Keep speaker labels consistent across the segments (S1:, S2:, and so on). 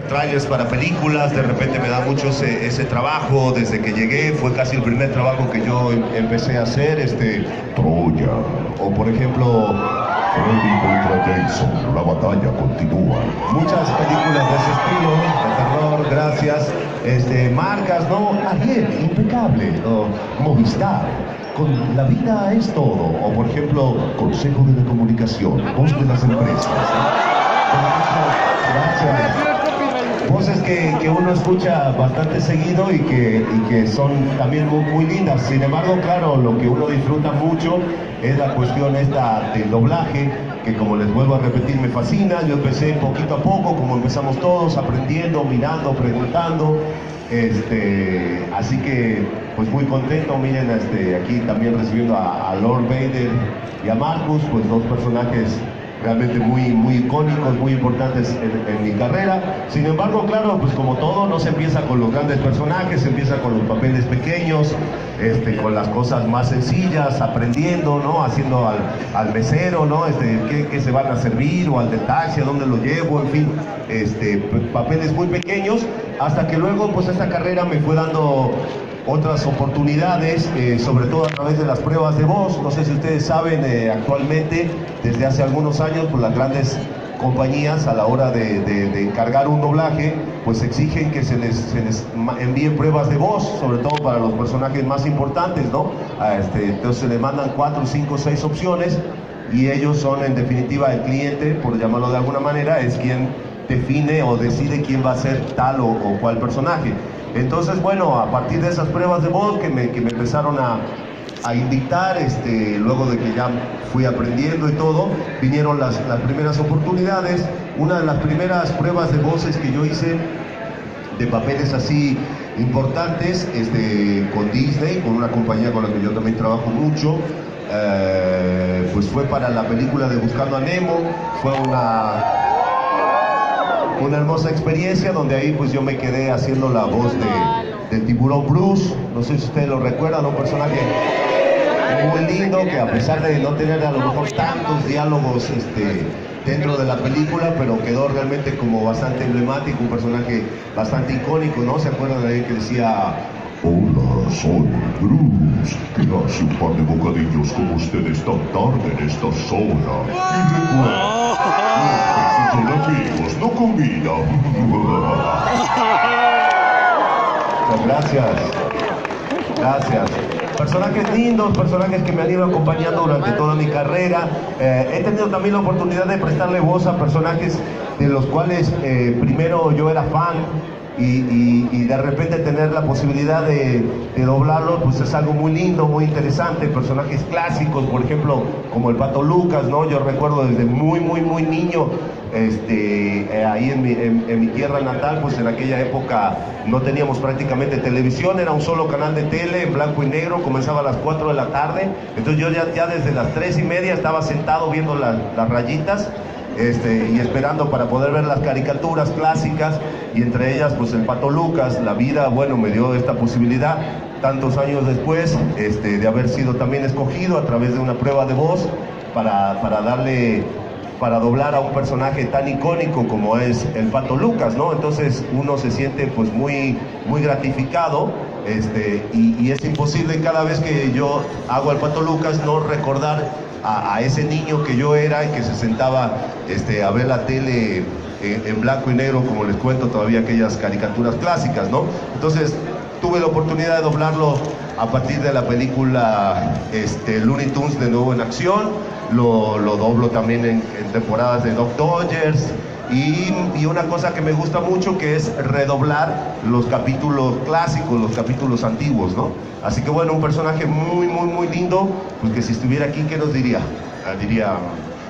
S1: Trailers para películas, de repente me da mucho ese trabajo. Desde que llegué fue casi el primer trabajo que yo empecé a hacer, Troya, o por ejemplo Freddy contra Jason, la batalla continúa. Muchas películas de ese estilo, de terror, gracias. Marcas, ¿no? Ariel, impecable, ¿no? Movistar, con la vida es todo, o por ejemplo Consejo de la Comunicación, voz de las empresas, gracias. Voces que uno escucha bastante seguido y que son también muy lindas. Sin embargo, claro, lo que uno disfruta mucho es la cuestión esta del doblaje, que como les vuelvo a repetir, me fascina. Yo empecé poquito a poco, como empezamos todos, aprendiendo, mirando, preguntando. Así que, pues muy contento. Miren, aquí también recibiendo a Lord Vader y a Marcus, pues dos personajes realmente muy icónicos, muy importantes en mi carrera. Sin embargo, claro, pues como todo, no se empieza con los grandes personajes, se empieza con los papeles pequeños, con las cosas más sencillas, aprendiendo, ¿no? Haciendo al mesero, ¿no? ¿Qué se van a servir? O al del taxi, ¿a dónde lo llevo? En fin, papeles muy pequeños, hasta que luego, pues esta carrera me fue dando otras oportunidades, sobre todo a través de las pruebas de voz. No sé si ustedes saben, actualmente, desde hace algunos años, pues las grandes compañías, a la hora de encargar un doblaje, pues exigen que se les envíen pruebas de voz, sobre todo para los personajes más importantes, ¿no? Entonces se les mandan 4, 5, 6 opciones, y ellos son, en definitiva, el cliente, por llamarlo de alguna manera, es quien define o decide quién va a ser tal o cual personaje. Entonces, bueno, a partir de esas pruebas de voz que me empezaron a dictar, luego de que ya fui aprendiendo y todo, vinieron las primeras oportunidades. Una de las primeras pruebas de voces que yo hice de papeles así importantes, con Disney, con una compañía con la que yo también trabajo mucho, pues fue para la película de Buscando a Nemo. Fue una hermosa experiencia, donde ahí pues yo me quedé haciendo la voz del tiburón Bruce. No sé si ustedes lo recuerdan, un personaje muy lindo, que a pesar de no tener a lo mejor tantos diálogos dentro de la película, pero quedó realmente como bastante emblemático, un personaje bastante icónico, ¿no? ¿Se acuerdan de ahí que decía: hola, soy Bruce, que hace un par de bocadillos como ustedes tan tarde en esta zona? Y recuerda, son amigos, no comida. Gracias. Personajes lindos, personajes que me han ido acompañando durante toda mi carrera. He tenido también la oportunidad de prestarle voz a personajes de los cuales primero yo era fan, y de repente tener la posibilidad de doblarlo, pues es algo muy lindo, muy interesante. Personajes clásicos, por ejemplo, como el Pato Lucas, ¿no? Yo recuerdo desde muy niño, ahí en mi tierra natal, pues en aquella época no teníamos prácticamente televisión, era un solo canal de tele en blanco y negro, comenzaba a las 4 de la tarde, entonces yo ya desde las 3:30 estaba sentado viendo las rayitas, y esperando para poder ver las caricaturas clásicas, y entre ellas pues el Pato Lucas. La vida, bueno, me dio esta posibilidad tantos años después, de haber sido también escogido a través de una prueba de voz para doblar a un personaje tan icónico como es el Pato Lucas, ¿no? Entonces uno se siente pues muy gratificado, y es imposible cada vez que yo hago al Pato Lucas no recordar a ese niño que yo era, y que se sentaba a ver la tele en blanco y negro, como les cuento, todavía aquellas caricaturas clásicas, ¿no? Entonces tuve la oportunidad de doblarlo a partir de la película Looney Tunes de nuevo en acción. Lo doblo también en temporadas de Duck Dodgers, y una cosa que me gusta mucho, que es redoblar los capítulos clásicos, los capítulos antiguos, ¿no? Así que bueno, un personaje muy lindo, pues que si estuviera aquí, ¿qué nos diría? Diría: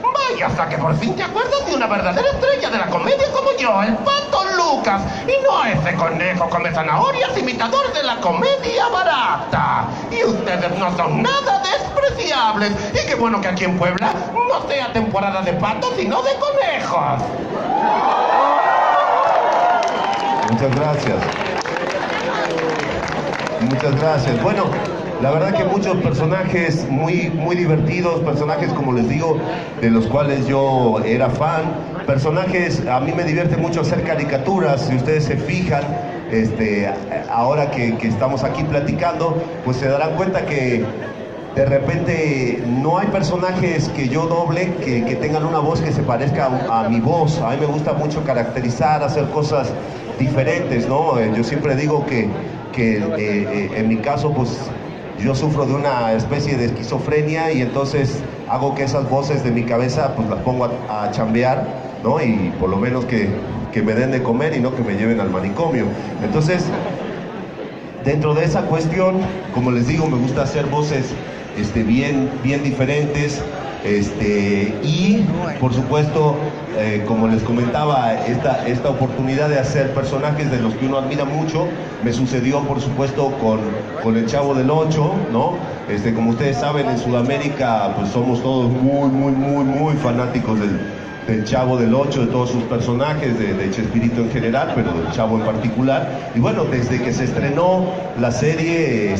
S1: vaya, hasta que por fin te acuerdas de una verdadera estrella de la comedia como yo, el Pato Lucas, y no ese conejo come zanahorias imitador de la comedia barata. Y ustedes no son nada despreciables. Y qué bueno que aquí en Puebla no sea temporada de patos, sino de conejos. Muchas gracias. Bueno, la verdad que muchos personajes muy divertidos, personajes, como les digo, de los cuales yo era fan. personajes, a mí me divierte mucho hacer caricaturas, si ustedes se fijan, ahora que estamos aquí platicando, pues se darán cuenta que de repente no hay personajes que yo doble que tengan una voz que se parezca a mi voz. A mí me gusta mucho caracterizar, hacer cosas diferentes, ¿no? Yo siempre digo que en mi caso, pues yo sufro de una especie de esquizofrenia y entonces hago que esas voces de mi cabeza pues las pongo a chambear, ¿no? Y por lo menos que me den de comer y no que me lleven al manicomio. Entonces, dentro de esa cuestión, como les digo, me gusta hacer voces bien diferentes, y por supuesto, como les comentaba, esta oportunidad de hacer personajes de los que uno admira mucho, me sucedió por supuesto con el Chavo del Ocho, ¿no? Como ustedes saben, en Sudamérica pues somos todos muy fanáticos del Chavo del Ocho, de todos sus personajes, de Chespirito en general, pero del Chavo en particular. Y bueno, desde que se estrenó la serie,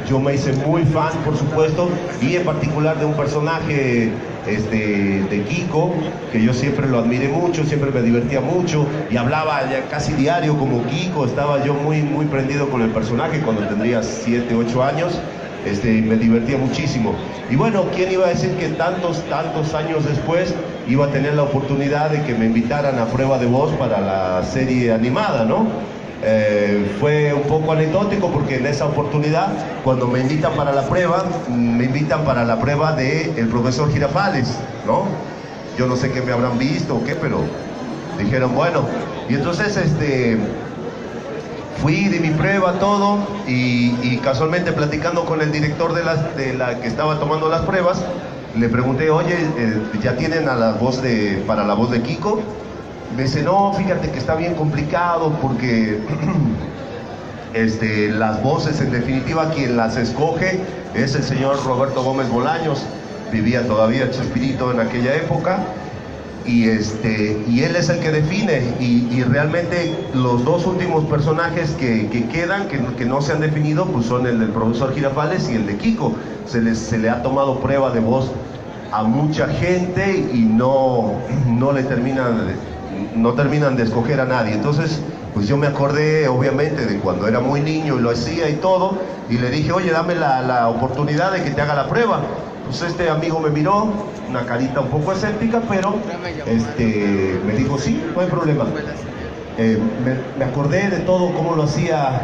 S1: yo me hice muy fan, por supuesto, y en particular de un personaje de Kiko, que yo siempre lo admiré mucho, siempre me divertía mucho, y hablaba ya casi diario como Kiko. Estaba yo muy prendido con el personaje cuando tendría 7, 8 años. Me divertía muchísimo. Y bueno, ¿quién iba a decir que tantos años después iba a tener la oportunidad de que me invitaran a prueba de voz para la serie animada, ¿no? Fue un poco anecdótico porque en esa oportunidad, cuando me invitan para la prueba, me invitan para la prueba de el profesor Girafales, ¿no? Yo no sé qué me habrán visto o qué, pero dijeron, bueno, y entonces fui, di mi prueba, todo, y casualmente platicando con el director de la que estaba tomando las pruebas, le pregunté, oye, ¿ya tienen a la voz para la voz de Kiko? Me dice, no, fíjate que está bien complicado porque las voces, en definitiva, quien las escoge es el señor Roberto Gómez Bolaños. Vivía todavía Chespirito en aquella época. Y él es el que define, y realmente los dos últimos personajes que quedan, que no se han definido, pues son el del profesor Girafales y el de Kiko. Se le ha tomado prueba de voz a mucha gente y no terminan de escoger a nadie. Entonces, pues yo me acordé obviamente de cuando era muy niño y lo hacía y todo, y le dije, oye, dame la oportunidad de que te haga la prueba. Pues este amigo me miró, una carita un poco escéptica, pero me dijo, sí, no hay problema. Me acordé de todo cómo lo hacía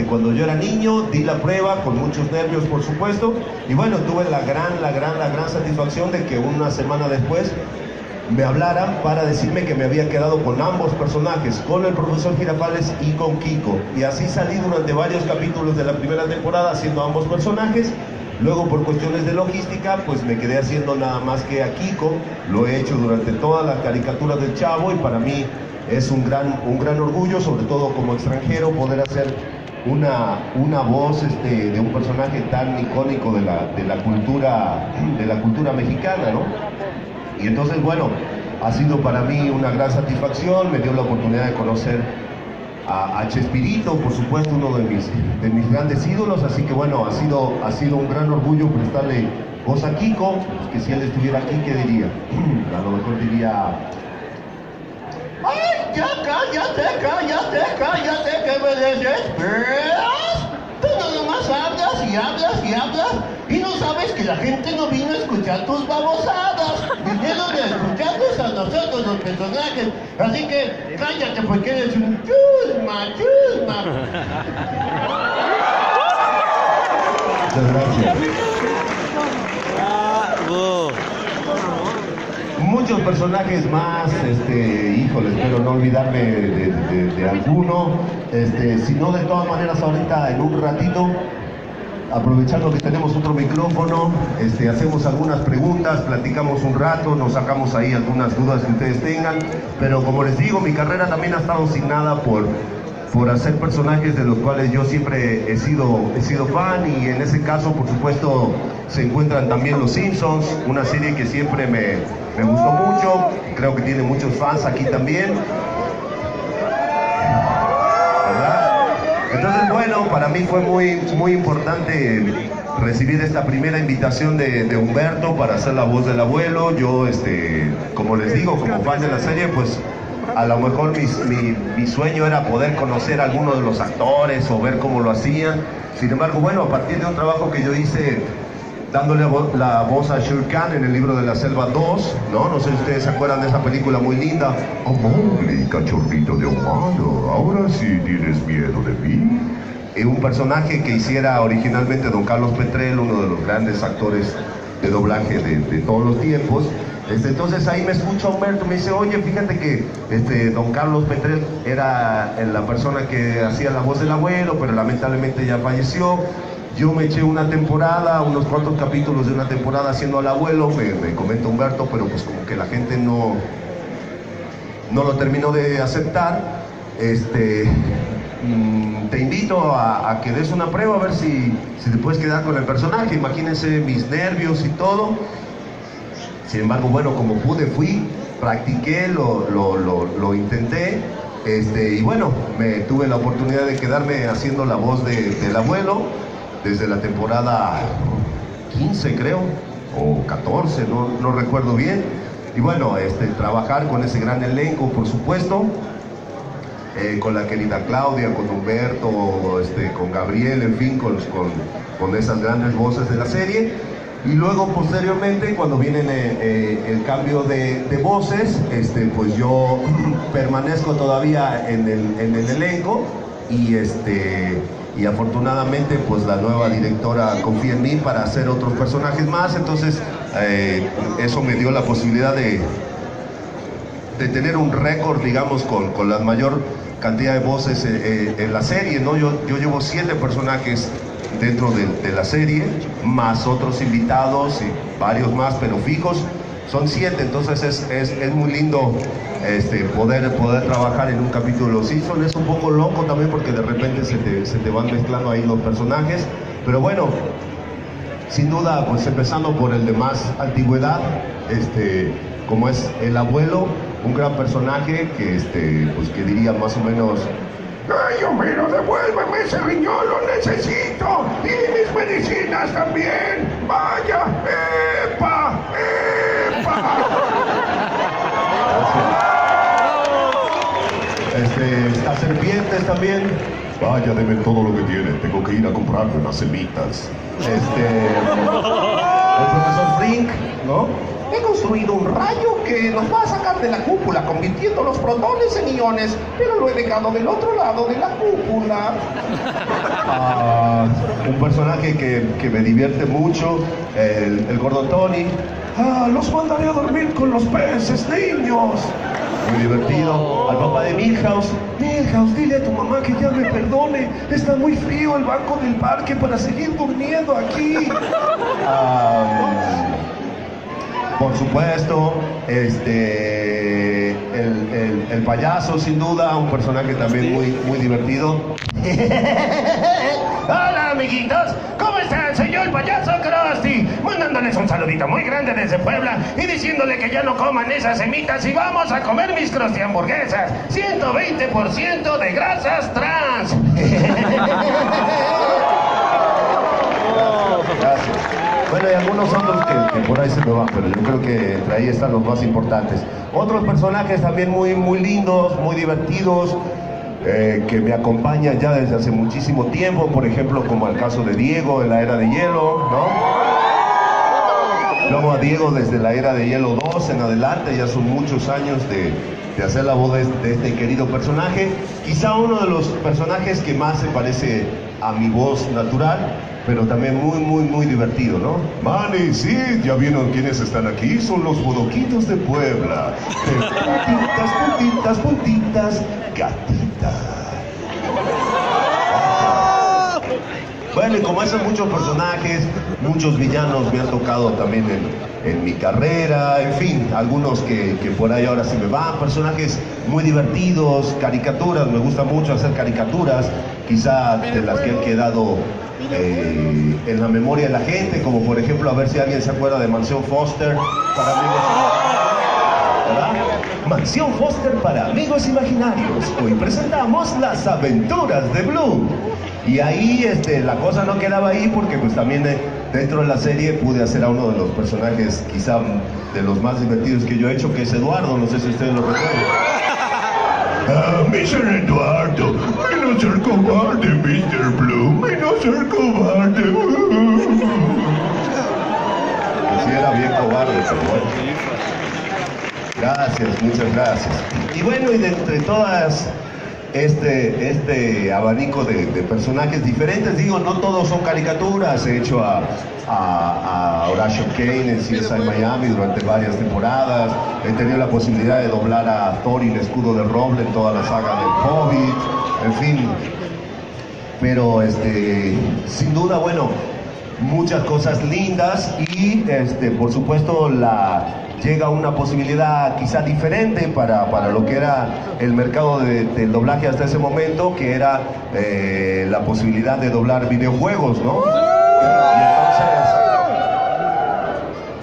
S1: cuando yo era niño, di la prueba con muchos nervios, por supuesto, y bueno, tuve la gran satisfacción de que una semana después me hablaran para decirme que me había quedado con ambos personajes, con el profesor Girafales y con Kiko, y así salí durante varios capítulos de la primera temporada haciendo ambos personajes. Luego, por cuestiones de logística, pues me quedé haciendo nada más que a Kiko. Lo he hecho durante todas las caricaturas del Chavo, y para mí es un gran orgullo, sobre todo como extranjero, poder hacer una voz de un personaje tan icónico de la cultura mexicana, ¿no? Y entonces, bueno, ha sido para mí una gran satisfacción. Me dio la oportunidad de conocer a Chespirito, por supuesto, uno de mis grandes ídolos, así que bueno, ha sido un gran orgullo prestarle voz a Kiko, que si él estuviera aquí, ¿qué diría? A lo mejor diría, ¡ay, ya cállate, que me desesperas! Tú nada más hablas, y no sabes que la gente no vino a escuchar tus babosadas, vinieron a escucharnos a nosotros, los personajes, así que cállate porque eres un chusma. Muchas gracias. Muchos personajes más, híjole, espero no olvidarme de alguno, si no, de todas maneras ahorita en un ratito, aprovechando que tenemos otro micrófono, hacemos algunas preguntas, platicamos un rato, nos sacamos ahí algunas dudas que ustedes tengan, pero como les digo, mi carrera también ha estado asignada por hacer personajes de los cuales yo siempre he sido fan, y en ese caso, por supuesto, se encuentran también Los Simpsons, una serie que siempre me gustó mucho, creo que tiene muchos fans aquí también, ¿verdad? Entonces, bueno, para mí fue muy importante recibir esta primera invitación de Humberto para hacer la voz del abuelo. Yo, como les digo, como fan de la serie, pues a lo mejor mi sueño era poder conocer a alguno de los actores o ver cómo lo hacían. Sin embargo, bueno, a partir de un trabajo que yo hice dándole la voz a Shere Khan en el libro de la Selva 2, ¿no? No sé si ustedes se acuerdan de esa película muy linda. Oh, Mowgli, cachorrito de humano, ahora sí tienes miedo de mí. Un personaje que hiciera originalmente don Carlos Petrel, uno de los grandes actores de doblaje de todos los tiempos. Entonces ahí me escucha Humberto, me dice, oye, fíjate que don Carlos Petrel era la persona que hacía la voz del abuelo, pero lamentablemente ya falleció. Yo me eché una temporada, unos cuantos capítulos de una temporada haciendo al abuelo, me comenta Humberto, pero pues como que la gente no lo terminó de aceptar. Te invito a que des una prueba a ver si te puedes quedar con el personaje. Imagínense mis nervios y todo. Sin embargo, bueno, como pude, fui, practiqué, lo intenté, y bueno, tuve la oportunidad de quedarme haciendo la voz del abuelo desde la temporada 15, creo, o 14, no recuerdo bien. Y bueno, trabajar con ese gran elenco, por supuesto, con la querida Claudia, con Humberto, con Gabriel, en fin, con esas grandes voces de la serie. Y luego, posteriormente, cuando viene el cambio de voces, pues yo permanezco todavía en el elenco y afortunadamente pues la nueva directora confía en mí para hacer otros personajes más. Entonces eso me dio la posibilidad de tener un récord, digamos, con la mayor cantidad de voces en la serie, ¿no? Yo llevo 7 personajes dentro de la serie, más otros invitados y varios más, pero fijos son 7. Entonces es muy lindo poder trabajar en un capítulo de los Simpsons. Es un poco loco también porque de repente se te van mezclando ahí los personajes, pero bueno, sin duda, pues empezando por el de más antigüedad, como es el abuelo, un gran personaje que pues que diría más o menos: ¡ay, Homero, devuélveme ese riñón, lo necesito! ¡Y mis medicinas también! ¡Vaya! ¡Epa! ¡Epa! Las serpientes también. Vaya, deme todo lo que tiene, tengo que ir a comprarle unas semitas. El profesor Frink, ¿no? He construido un rayo que nos va a sacar de la cúpula, convirtiendo los protones en iones, pero lo he dejado del otro lado de la cúpula. Un personaje que me divierte mucho, el gordo Tony. Los mandaré a dormir con los peces, niños. Muy divertido. Al papá de Milhouse. Milhouse, dile a tu mamá que ya me perdone. Está muy frío el banco del parque para seguir durmiendo aquí. Por supuesto, el payaso, sin duda, un personaje también muy divertido. Hola, amiguitos, ¿cómo están? Soy yo, el payaso Krusty, mandándoles un saludito muy grande desde Puebla y diciéndole que ya no coman esas semitas y vamos a comer mis Krusty hamburguesas, 120% de grasas trans. Gracias. Bueno, hay algunos otros que por ahí se me van, pero yo creo que entre ahí están los más importantes. Otros personajes también muy lindos, muy divertidos, que me acompañan ya desde hace muchísimo tiempo, por ejemplo, como el caso de Diego en la Era de Hielo, ¿no? Luego a Diego desde la Era de Hielo 2 en adelante, ya son muchos años de hacer la voz de este querido personaje. Quizá uno de los personajes que más se parece a mi voz natural, pero también muy divertido, ¿no? Manny, sí, ya vieron quiénes están aquí, son los bodoquitos de Puebla. Puntitas, gatita. Bueno, y como hacen muchos personajes, muchos villanos me han tocado también en mi carrera, en fin, algunos que por ahí ahora sí me van, personajes muy divertidos, caricaturas, me gusta mucho hacer caricaturas, quizá de las que han quedado en la memoria de la gente, como por ejemplo, a ver si alguien se acuerda de Mansión Foster, para mí, ¿verdad? Mansión Foster para amigos imaginarios. Hoy presentamos Las Aventuras de Blue. Y ahí la cosa no quedaba ahí porque pues también dentro de la serie pude hacer a uno de los personajes quizá de los más divertidos que yo he hecho, que es Eduardo, no sé si ustedes lo recuerdan. Mr. Eduardo, menos ser cobarde, Mr. Blue, menos ser cobarde. Pues sí era bien cobarde, pero bueno. Gracias, muchas gracias. Y bueno, y de entre todas este abanico de personajes diferentes, digo, no todos son caricaturas. He hecho a Horatio Kane en CSI Miami durante varias temporadas. He tenido la posibilidad de doblar a Thorin, escudo de roble, en toda la saga del Hobbit, en fin. Pero sin duda, bueno, muchas cosas lindas y por supuesto llega una posibilidad quizá diferente para lo que era el mercado del doblaje hasta ese momento, que era la posibilidad de doblar videojuegos, ¿no?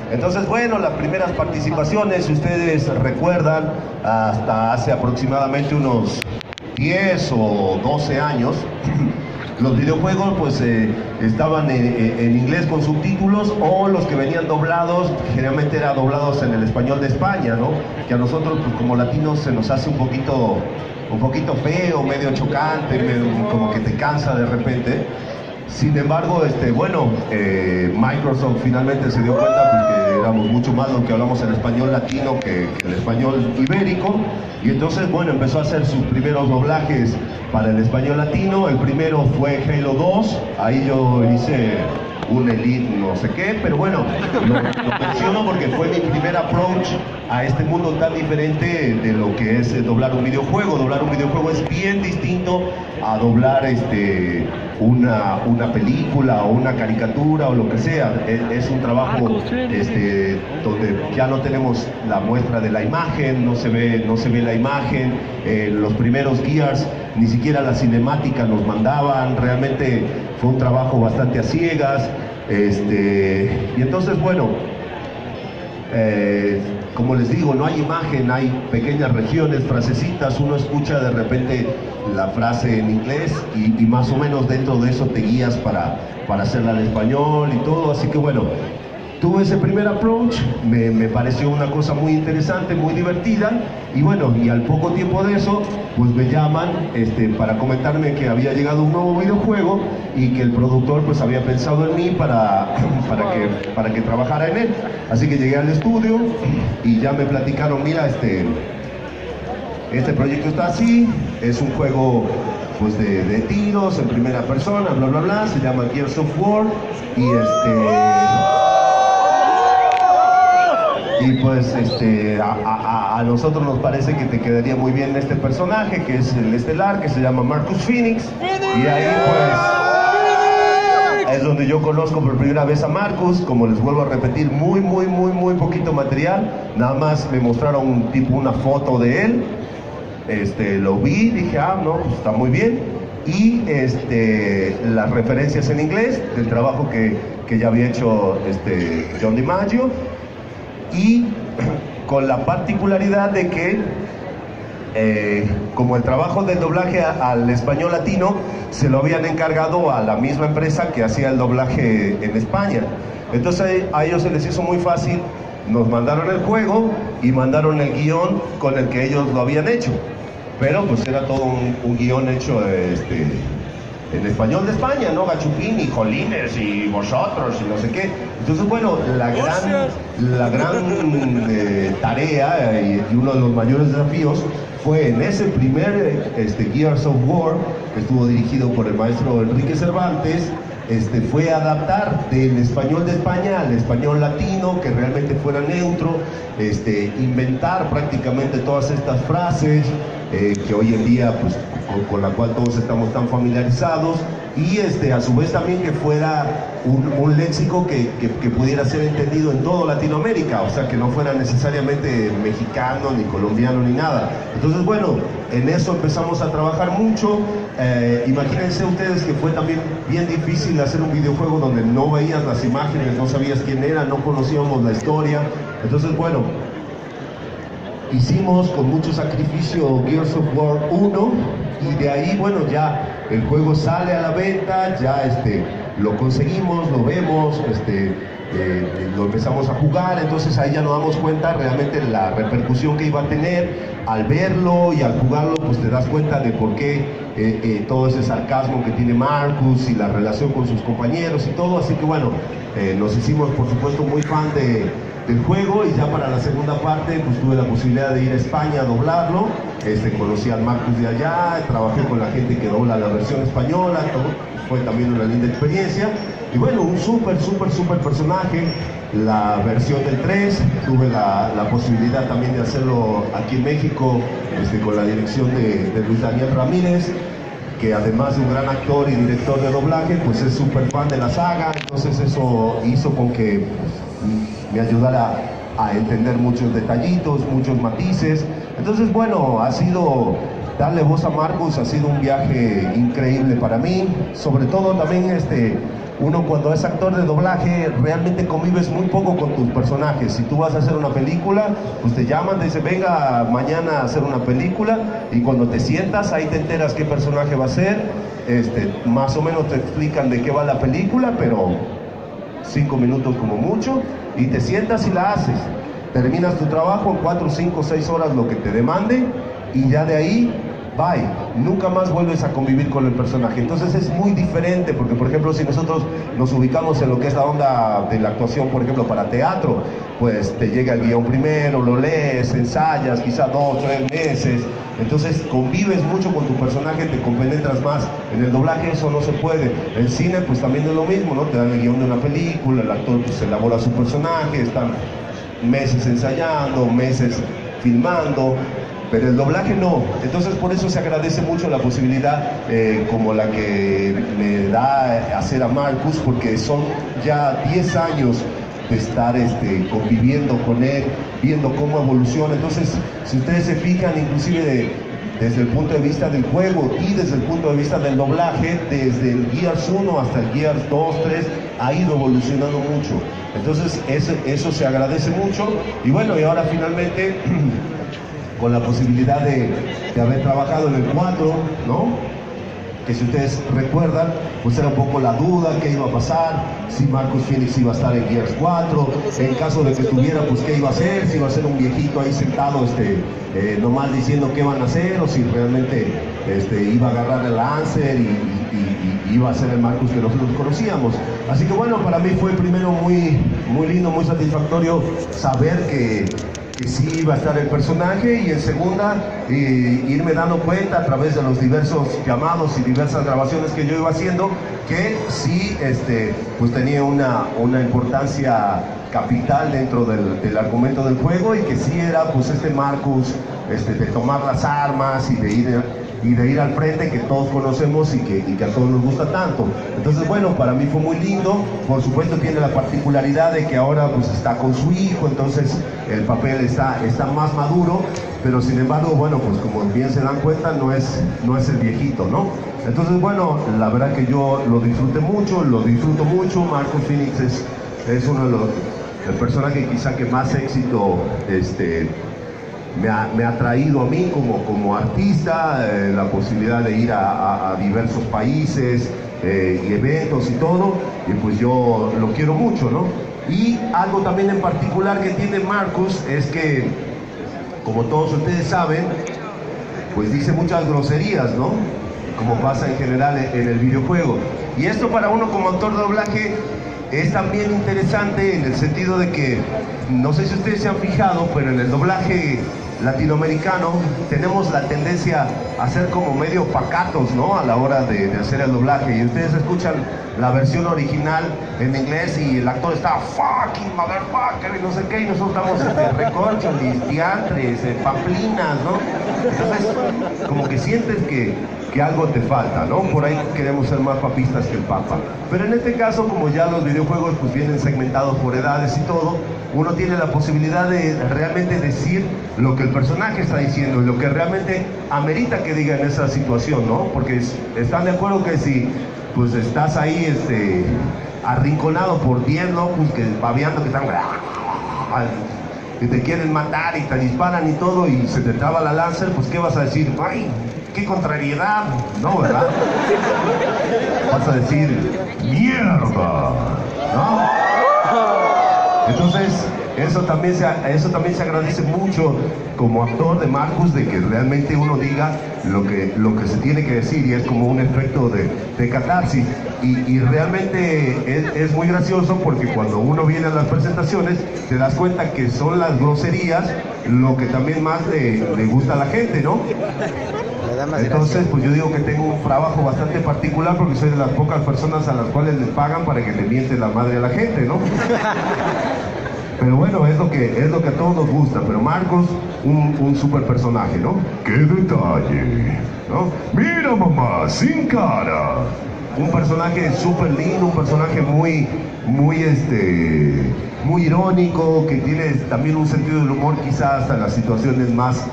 S1: Y entonces, bueno, las primeras participaciones, si ustedes recuerdan, hasta hace aproximadamente unos 10 o 12 años, los videojuegos pues estaban en inglés con subtítulos, o los que venían doblados, generalmente eran doblados en el español de España, ¿no? Que a nosotros pues como latinos se nos hace un poquito feo, medio chocante, como que te cansa de repente. Sin embargo, Microsoft finalmente se dio cuenta pues, que éramos mucho más lo que hablamos en español latino que el español ibérico, y entonces, bueno, empezó a hacer sus primeros doblajes para el español latino. El primero fue Halo 2, ahí yo hice un Elite no sé qué, pero bueno, lo menciono porque fue mi primer approach a este mundo tan diferente de lo que es doblar un videojuego. Doblar un videojuego es bien distinto a doblar una película o una caricatura o lo que sea. Es un trabajo donde ya no tenemos la muestra de la imagen, no se ve la imagen. Los primeros Gears ni siquiera la cinemática nos mandaban, realmente fue un trabajo bastante a ciegas. Y entonces, bueno, como les digo, no hay imagen, hay pequeñas regiones, frasecitas, uno escucha de repente la frase en inglés y más o menos dentro de eso te guías para hacerla en español y todo. Así que bueno, tuve ese primer approach, me pareció una cosa muy interesante, muy divertida, y bueno, y al poco tiempo de eso, pues me llaman para comentarme que había llegado un nuevo videojuego y que el productor pues había pensado en mí para que trabajara en él. Así que llegué al estudio y ya me platicaron, mira, este proyecto está así, es un juego pues de tiros en primera persona, bla bla bla, se llama Gears of War, y pues a nosotros nos parece que te quedaría muy bien este personaje, que es el estelar, que se llama Marcus Phoenix, y ahí pues es donde yo conozco por primera vez a Marcus. Como les vuelvo a repetir, muy poquito material, nada más me mostraron una foto de él, lo vi, dije, no, pues está muy bien, y las referencias en inglés del trabajo que ya había hecho John DiMaggio, y con la particularidad de que como el trabajo del doblaje al español latino se lo habían encargado a la misma empresa que hacía el doblaje en España, entonces a ellos se les hizo muy fácil, nos mandaron el juego y mandaron el guión con el que ellos lo habían hecho, pero pues era todo un guión hecho en español de España, ¿no? Gachupín y Jolines y vosotros y no sé qué. Entonces, bueno, la gran tarea y uno de los mayores desafíos fue en ese primer Gears of War, que estuvo dirigido por el maestro Enrique Cervantes, fue adaptar del español de España al español latino, que realmente fuera neutro, inventar prácticamente todas estas frases que hoy en día pues con la cual todos estamos tan familiarizados, y a su vez también que fuera un léxico que pudiera ser entendido en toda Latinoamérica, o sea que no fuera necesariamente mexicano ni colombiano ni nada. Entonces, bueno, en eso empezamos a trabajar mucho. Imagínense ustedes que fue también bien difícil hacer un videojuego donde no veías las imágenes, no sabías quién era, no conocíamos la historia. Entonces, bueno, hicimos con mucho sacrificio Gears of War 1 y de ahí, bueno, ya el juego sale a la venta, ya lo conseguimos, lo vemos, lo empezamos a jugar, entonces ahí ya nos damos cuenta realmente la repercusión que iba a tener. Al verlo y al jugarlo, pues te das cuenta de por qué todo ese sarcasmo que tiene Marcus y la relación con sus compañeros y todo, así que bueno, nos hicimos por supuesto muy fan del juego y ya para la segunda parte pues tuve la posibilidad de ir a España a doblarlo, conocí al Marcus de allá, trabajé con la gente que dobla la versión española, todo, fue también una linda experiencia y bueno, un súper personaje. La versión del 3, tuve la posibilidad también de hacerlo aquí en México con la dirección de Luis Daniel Ramírez, que además de un gran actor y director de doblaje, pues es súper fan de la saga, entonces eso hizo con que me ayudara a entender muchos detallitos, muchos matices. Entonces bueno, ha sido darle voz a Marcus, ha sido un viaje increíble para mí, sobre todo también uno cuando es actor de doblaje realmente convives muy poco con tus personajes. Si tú vas a hacer una película, pues te llaman, te dicen venga mañana a hacer una película y cuando te sientas ahí te enteras qué personaje va a ser, más o menos te explican de qué va la película, pero 5 minutos como mucho y te sientas y la haces. Terminas tu trabajo en 4, 5, 6 horas lo que te demanden y ya de ahí bye, nunca más vuelves a convivir con el personaje. Entonces es muy diferente porque, por ejemplo, si nosotros nos ubicamos en lo que es la onda de la actuación, por ejemplo, para teatro, pues te llega el guión primero, lo lees, ensayas, quizá 2, 3 meses, entonces convives mucho con tu personaje, te compenetras más. En el doblaje eso no se puede. En cine pues también es lo mismo, ¿no? Te dan el guión de una película, el actor pues elabora su personaje, están meses ensayando, meses filmando, pero el doblaje no. Entonces por eso se agradece mucho la posibilidad como la que me da hacer a Marcus, porque son ya 10 años de estar conviviendo con él, viendo cómo evoluciona. Entonces si ustedes se fijan, inclusive desde el punto de vista del juego y desde el punto de vista del doblaje, desde el Gears 1 hasta el Gears 2, 3, ha ido evolucionando mucho. Entonces eso se agradece mucho. Y bueno, y ahora finalmente con la posibilidad de haber trabajado en el 4, ¿no? Que si ustedes recuerdan, pues era un poco la duda, qué iba a pasar, si Marcus Phoenix iba a estar en Gears 4, en caso de que estuviera, pues qué iba a hacer, si iba a ser un viejito ahí sentado, nomás diciendo qué van a hacer, o si realmente iba a agarrar el Lancer y iba a ser el Marcus que nosotros conocíamos. Así que bueno, para mí fue primero muy lindo, muy satisfactorio saber que sí iba a estar el personaje, y en segunda irme dando cuenta a través de los diversos llamados y diversas grabaciones que yo iba haciendo que sí pues tenía una importancia capital dentro del argumento del juego, y que sí era pues Marcus de tomar las armas y de ir al frente, que todos conocemos y que a todos nos gusta tanto. Entonces bueno, para mí fue muy lindo. Por supuesto tiene la particularidad de que ahora pues está con su hijo, entonces el papel está más maduro, pero sin embargo, bueno, pues como bien se dan cuenta, no es el viejito, ¿no? Entonces bueno, la verdad que yo lo disfruté mucho, lo disfruto mucho. Marcus Phoenix es uno de los personajes quizá que más éxito me ha traído a mí como artista, la posibilidad de ir a diversos países y eventos y todo, y pues yo lo quiero mucho, ¿no? Y algo también en particular que tiene Marcus es que, como todos ustedes saben, pues dice muchas groserías, ¿no? Como pasa en general en el videojuego. Y esto para uno como actor de doblaje es también interesante, en el sentido de que, no sé si ustedes se han fijado, pero en el doblaje latinoamericano tenemos la tendencia a ser como medio pacatos, ¿no? A la hora de hacer el doblaje, y ustedes escuchan la versión original en inglés y el actor está fucking motherfucker y no sé qué, y nosotros estamos reconchos, diantres, pamplinas, ¿no? Entonces como que sientes que algo te falta, ¿no? Por ahí queremos ser más papistas que el Papa. Pero en este caso, como ya los videojuegos pues vienen segmentados por edades y todo, uno tiene la posibilidad de realmente decir lo que el personaje está diciendo y lo que realmente amerita que diga en esa situación, ¿no? Porque están de acuerdo que si pues estás ahí arrinconado por 10 locos que babeando, que están que te quieren matar y te disparan y todo y se te traba la láser, pues ¿qué vas a decir? ¡Ay, qué contrariedad! No, ¿verdad? Vas a decir, ¡mierda! ¿No? Entonces, eso también se agradece mucho como actor de Marcus, de que realmente uno diga lo que se tiene que decir, y es como un efecto de catarsis. Y realmente es muy gracioso porque cuando uno viene a las presentaciones te das cuenta que son las groserías lo que también más le gusta a la gente, ¿no? Entonces, pues yo digo que tengo un trabajo bastante particular porque soy de las pocas personas a las cuales les pagan para que le mienten la madre a la gente, ¿no? Pero bueno, es lo que a todos nos gusta. Pero Marcos, un super personaje, ¿no? ¡Qué detalle! ¿No? ¡Mira, mamá! ¡Sin cara! Un personaje súper lindo, un personaje muy irónico, que tiene también un sentido del humor quizás hasta en las situaciones más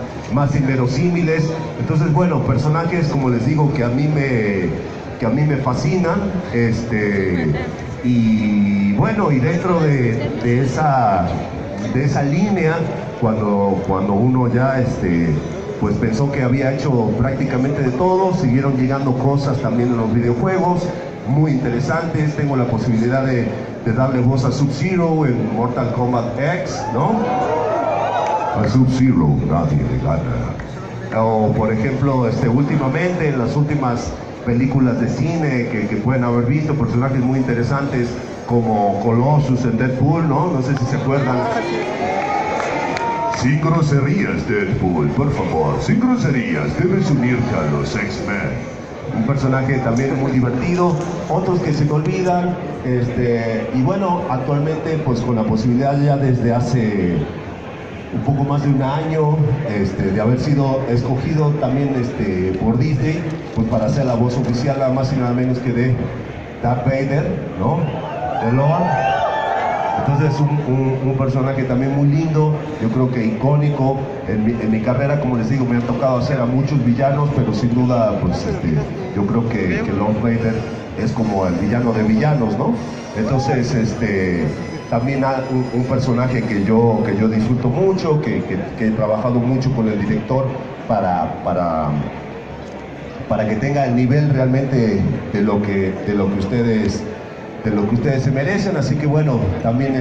S1: inverosímiles. Entonces, bueno, personajes, como les digo, que a mí me fascinan, y bueno, y dentro de esa línea, cuando uno ya pues pensó que había hecho prácticamente de todo, siguieron llegando cosas también en los videojuegos muy interesantes. Tengo la posibilidad de darle voz a Sub-Zero en Mortal Kombat X, ¿no? A Sub-Zero nadie le gana. O por ejemplo, últimamente en las últimas películas de cine que pueden haber visto, personajes muy interesantes como Colossus en Deadpool, ¿no? No sé si se acuerdan. Sin groserías, Deadpool, por favor, sin groserías, debes unirte a los X-Men. Un personaje también muy divertido, otros que se me olvidan, y bueno, actualmente pues con la posibilidad ya desde hace un poco más de un año de haber sido escogido también por Disney, pues para ser la voz oficial nada más y nada menos que de Darth Vader, ¿no? De Lord. Entonces un personaje también muy lindo, yo creo que icónico. En mi carrera, como les digo, me ha tocado hacer a muchos villanos, pero sin duda, pues yo creo que Lord Vader es como el villano de villanos, ¿no? Entonces, también un personaje que yo disfruto mucho, que he trabajado mucho con el director para que tenga el nivel realmente de lo que ustedes se merecen. Así que bueno, también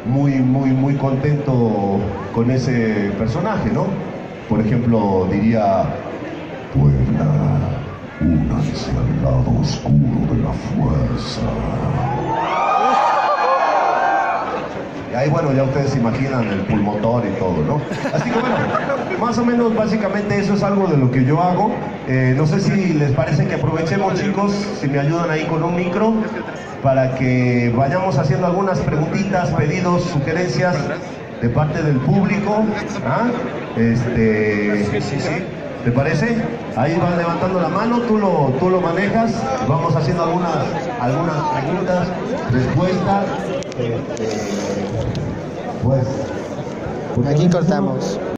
S1: muy contento con ese personaje, ¿no? Por ejemplo, diría: Puebla, únanse al lado oscuro de la fuerza. Y ahí, bueno, ya ustedes se imaginan el pulmotor y todo, ¿no? Así que bueno, más o menos, básicamente eso es algo de lo que yo hago. No sé si les parece que aprovechemos, chicos, si me ayudan ahí con un micro, para que vayamos haciendo algunas preguntitas, pedidos, sugerencias de parte del público. ¿Ah? Sí. ¿Te parece? Ahí van levantando la mano, tú lo manejas, vamos haciendo algunas preguntas, respuestas. Pues
S2: Aquí cortamos.